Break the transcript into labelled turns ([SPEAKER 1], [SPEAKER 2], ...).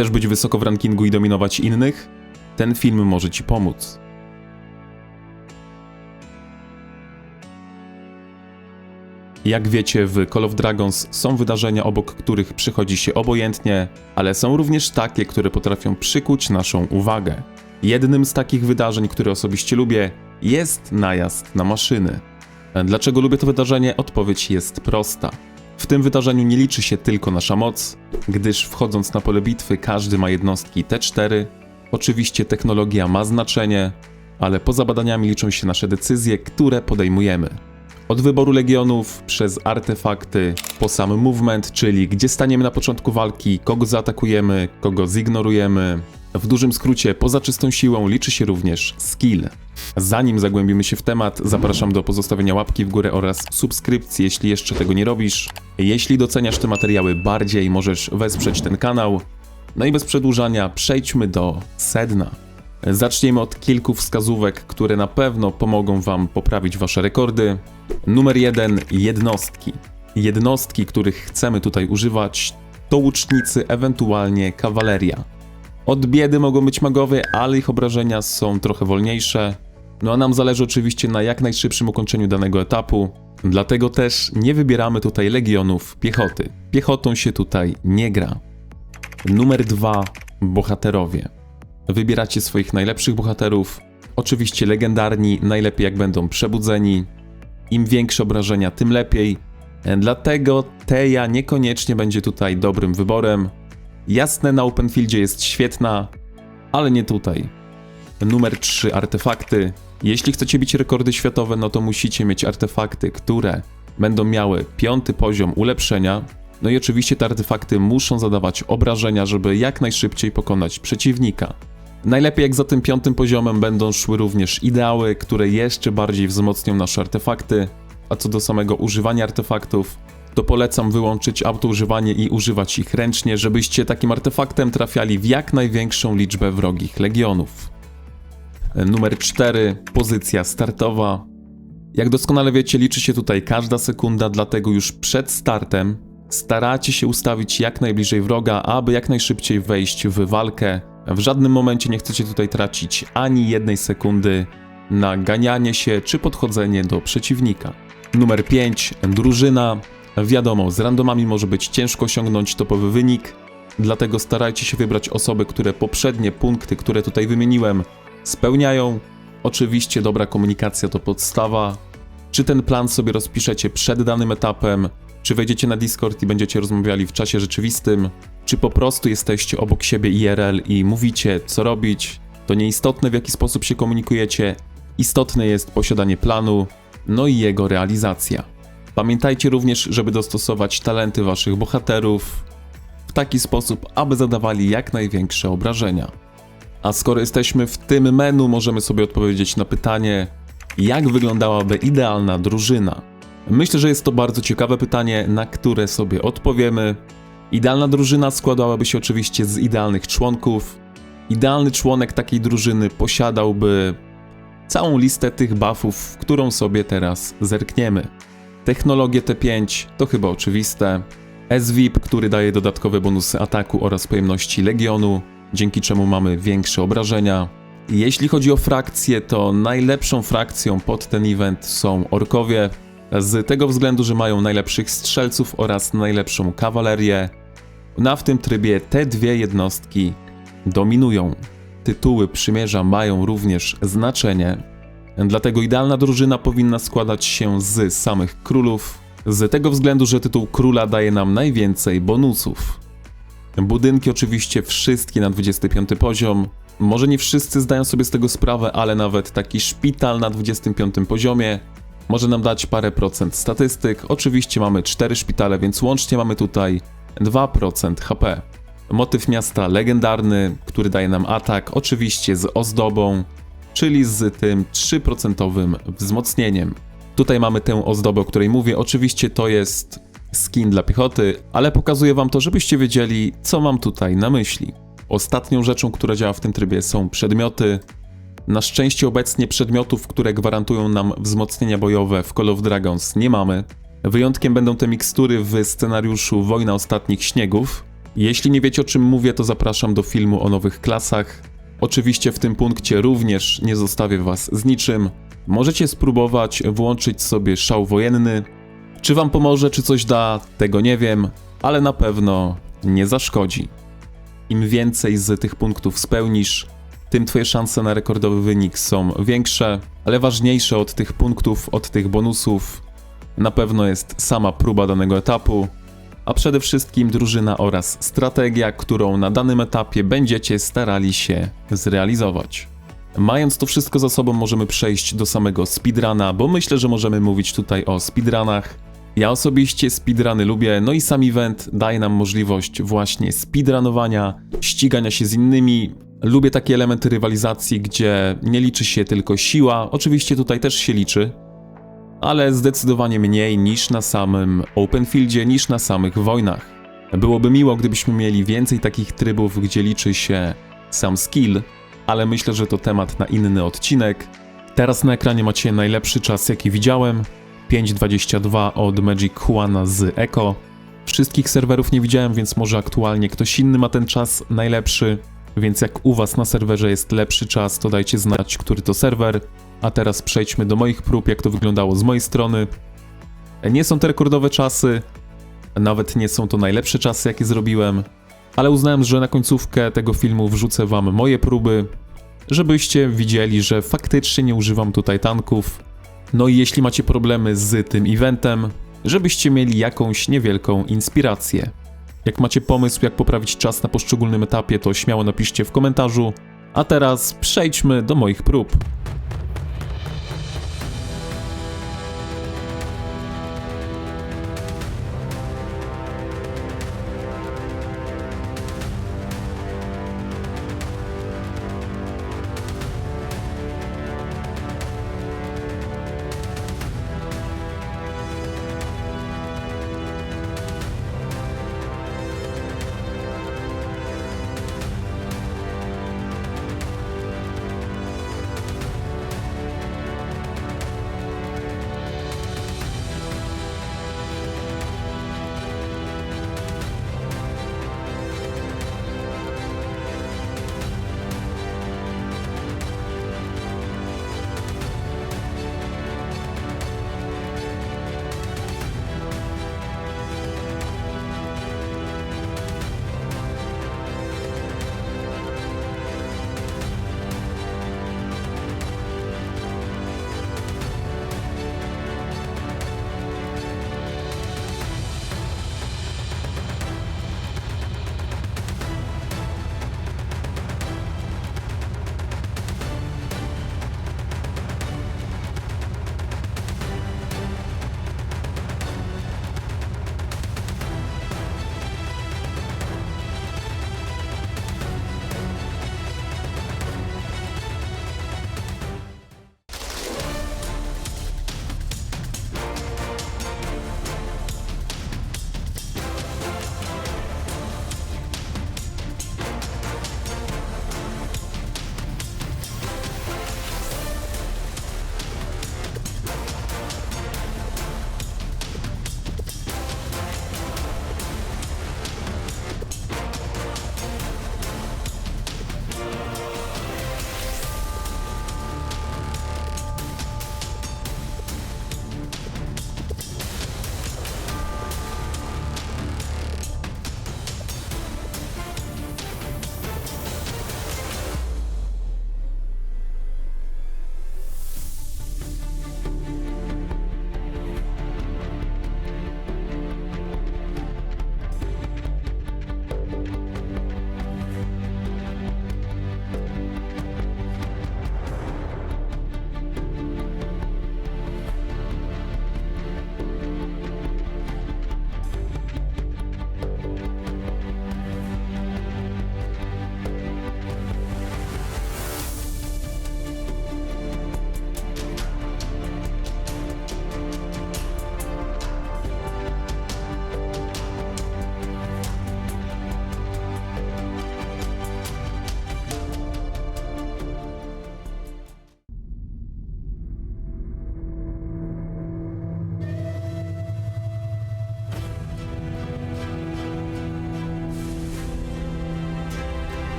[SPEAKER 1] Chcesz być wysoko w rankingu i dominować innych? Ten film może Ci pomóc. Jak wiecie, w Call of Dragons są wydarzenia, obok których przychodzi się obojętnie, ale są również takie, które potrafią przykuć naszą uwagę. Jednym z takich wydarzeń, które osobiście lubię, jest najazd na maszyny. Dlaczego lubię to wydarzenie? Odpowiedź jest prosta. W tym wydarzeniu nie liczy się tylko nasza moc, gdyż wchodząc na pole bitwy każdy ma jednostki T4. Oczywiście technologia ma znaczenie, ale poza badaniami liczą się nasze decyzje, które podejmujemy. Od wyboru legionów, przez artefakty, po sam movement, czyli gdzie staniemy na początku walki, kogo zaatakujemy, kogo zignorujemy. W dużym skrócie, poza czystą siłą liczy się również skill. Zanim zagłębimy się w temat, zapraszam do pozostawienia łapki w górę oraz subskrypcji, jeśli jeszcze tego nie robisz. Jeśli doceniasz te materiały bardziej, możesz wesprzeć ten kanał. No i bez przedłużania, przejdźmy do sedna. Zacznijmy od kilku wskazówek, które na pewno pomogą Wam poprawić Wasze rekordy. Numer 1. Jednostki. Jednostki, których chcemy tutaj używać, to łucznicy, ewentualnie kawaleria. Od biedy mogą być magowie, ale ich obrażenia są trochę wolniejsze. No a nam zależy oczywiście na jak najszybszym ukończeniu danego etapu. Dlatego też nie wybieramy tutaj legionów piechoty. Piechotą się tutaj nie gra. Numer 2. Bohaterowie. Wybieracie swoich najlepszych bohaterów. Oczywiście legendarni, najlepiej jak będą przebudzeni. Im większe obrażenia, tym lepiej. Dlatego Teja niekoniecznie będzie tutaj dobrym wyborem. Jasne, na Openfieldzie jest świetna, ale nie tutaj. Numer 3. Artefakty. Jeśli chcecie bić rekordy światowe, no to musicie mieć artefakty, które będą miały 5. poziom ulepszenia. No i oczywiście te artefakty muszą zadawać obrażenia, żeby jak najszybciej pokonać przeciwnika. Najlepiej jak za tym 5. poziomem będą szły również ideały, które jeszcze bardziej wzmocnią nasze artefakty. A co do samego używania artefaktów, to polecam wyłączyć autoużywanie i używać ich ręcznie, żebyście takim artefaktem trafiali w jak największą liczbę wrogich legionów. Numer 4. Pozycja startowa. Jak doskonale wiecie, liczy się tutaj każda sekunda, dlatego już przed startem staracie się ustawić jak najbliżej wroga, aby jak najszybciej wejść w walkę. W żadnym momencie nie chcecie tutaj tracić ani jednej sekundy na ganianie się czy podchodzenie do przeciwnika. Numer 5. Drużyna. Wiadomo, z randomami może być ciężko osiągnąć topowy wynik, dlatego starajcie się wybrać osoby, które poprzednie punkty, które tutaj wymieniłem, spełniają. Oczywiście dobra komunikacja to podstawa. Czy ten plan sobie rozpiszecie przed danym etapem, czy wejdziecie na Discord i będziecie rozmawiali w czasie rzeczywistym, czy po prostu jesteście obok siebie IRL i mówicie co robić, to nieistotne w jaki sposób się komunikujecie, istotne jest posiadanie planu, no i jego realizacja. Pamiętajcie również, żeby dostosować talenty waszych bohaterów w taki sposób, aby zadawali jak największe obrażenia. A skoro jesteśmy w tym menu, możemy sobie odpowiedzieć na pytanie, jak wyglądałaby idealna drużyna. Myślę, że jest to bardzo ciekawe pytanie, na które sobie odpowiemy. Idealna drużyna składałaby się oczywiście z idealnych członków. Idealny członek takiej drużyny posiadałby całą listę tych buffów, w którą sobie teraz zerkniemy. Technologię T5 to chyba oczywiste. SVIP, który daje dodatkowe bonusy ataku oraz pojemności legionu, dzięki czemu mamy większe obrażenia. Jeśli chodzi o frakcje, to najlepszą frakcją pod ten event są orkowie, z tego względu, że mają najlepszych strzelców oraz najlepszą kawalerię. No a w tym trybie te dwie jednostki dominują. Tytuły przymierza mają również znaczenie, dlatego idealna drużyna powinna składać się z samych królów, z tego względu, że tytuł króla daje nam najwięcej bonusów. Budynki oczywiście wszystkie na 25 poziom. Może nie wszyscy zdają sobie z tego sprawę, ale nawet taki szpital na 25 poziomie może nam dać parę procent statystyk. Oczywiście mamy 4 szpitale, więc łącznie mamy tutaj 2% HP. Motyw miasta legendarny, który daje nam atak, oczywiście z ozdobą, czyli z tym 3% wzmocnieniem. Tutaj mamy tę ozdobę, o której mówię, oczywiście to jest skin dla piechoty, ale pokazuję wam to, żebyście wiedzieli, co mam tutaj na myśli. Ostatnią rzeczą, która działa w tym trybie, są przedmioty. Na szczęście obecnie przedmiotów, które gwarantują nam wzmocnienia bojowe w Call of Dragons nie mamy. Wyjątkiem będą te mikstury w scenariuszu Wojna Ostatnich Śniegów. Jeśli nie wiecie, o czym mówię, to zapraszam do filmu o nowych klasach. Oczywiście w tym punkcie również nie zostawię was z niczym. Możecie spróbować włączyć sobie szał wojenny. Czy wam pomoże, czy coś da, tego nie wiem, ale na pewno nie zaszkodzi. Im więcej z tych punktów spełnisz, tym twoje szanse na rekordowy wynik są większe, ale ważniejsze od tych punktów, od tych bonusów na pewno jest sama próba danego etapu, a przede wszystkim drużyna oraz strategia, którą na danym etapie będziecie starali się zrealizować. Mając to wszystko za sobą, możemy przejść do samego speedruna, bo myślę, że możemy mówić tutaj o speedrunach. Ja osobiście speedruny lubię, no i sam event daje nam możliwość właśnie speedrunowania, ścigania się z innymi. Lubię takie elementy rywalizacji, gdzie nie liczy się tylko siła, oczywiście tutaj też się liczy, ale zdecydowanie mniej niż na samym open fieldzie, niż na samych wojnach. Byłoby miło, gdybyśmy mieli więcej takich trybów, gdzie liczy się sam skill, ale myślę, że to temat na inny odcinek. Teraz na ekranie macie najlepszy czas, jaki widziałem. 5:22 od Magic Juana z Echo. Wszystkich serwerów nie widziałem, więc może aktualnie ktoś inny ma ten czas najlepszy. Więc jak u was na serwerze jest lepszy czas, to dajcie znać, który to serwer. A teraz przejdźmy do moich prób, jak to wyglądało z mojej strony. Nie są to rekordowe czasy, nawet nie są to najlepsze czasy, jakie zrobiłem, ale uznałem, że na końcówkę tego filmu wrzucę wam moje próby, żebyście widzieli, że faktycznie nie używam tutaj tanków. No i jeśli macie problemy z tym eventem, żebyście mieli jakąś niewielką inspirację. Jak macie pomysł, jak poprawić czas na poszczególnym etapie, to śmiało napiszcie w komentarzu. A teraz przejdźmy do moich prób.